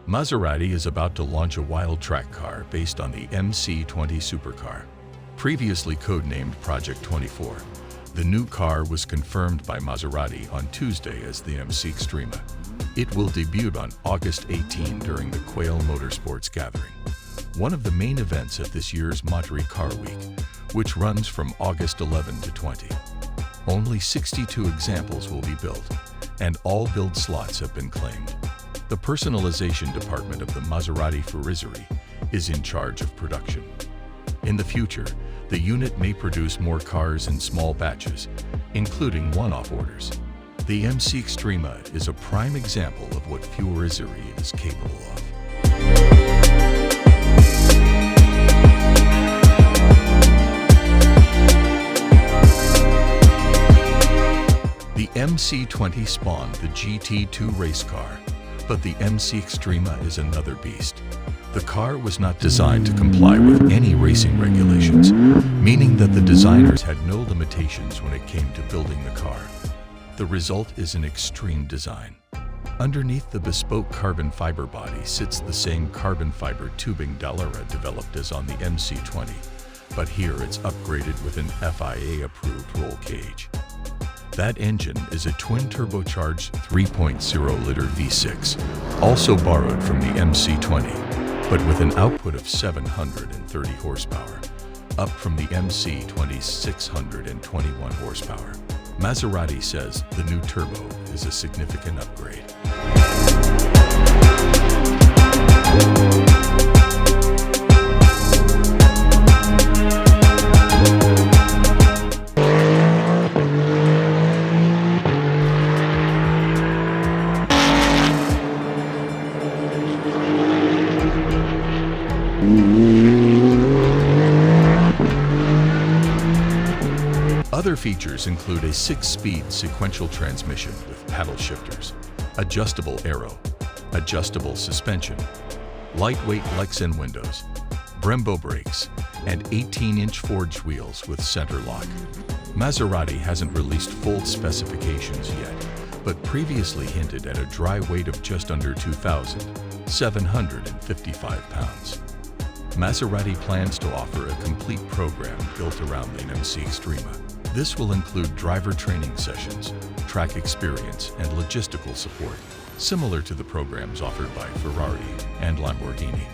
Maserati is about to launch a wild track car based on the MC20 supercar. Previously codenamed Project 24, the new car was confirmed by Maserati on Tuesday as the MCXtrema. It will debut on August 18 during the Quail Motorsports Gathering, one of the main events at this year's Monterey Car Week, which runs from August 11 to 20. Only 62 examples will be built, and all build slots have been claimed. The personalization department of the Maserati Furizzeria is in charge of production. In the future, the unit may produce more cars in small batches, including one-off orders. The MCXtrema is a prime example of what Furizzeria is capable of. The MC20 spawned the GT2 race car, but the MCXtrema is another beast. The car was not designed to comply with any racing regulations, meaning that the designers had no limitations when it came to building the car. The result is an extreme design. Underneath the bespoke carbon fiber body sits the same carbon fiber tubing Dallara-developed as on the MC20, but here it's upgraded with an FIA-approved roll cage. That engine is a twin-turbocharged 3.0-liter V6, also borrowed from the MC20, but with an output of 730 horsepower, up from the MC20's 621 horsepower. Maserati says the new turbo is a significant upgrade. Other features include a 6-speed sequential transmission with paddle shifters, adjustable aero, adjustable suspension, lightweight Lexan windows, Brembo brakes, and 18-inch forged wheels with center lock. Maserati hasn't released full specifications yet, but previously hinted at a dry weight of just under 2,755 pounds. Maserati plans to offer a complete program built around the MCXtrema. This will include driver training sessions, track experience, and logistical support, similar to the programs offered by Ferrari and Lamborghini.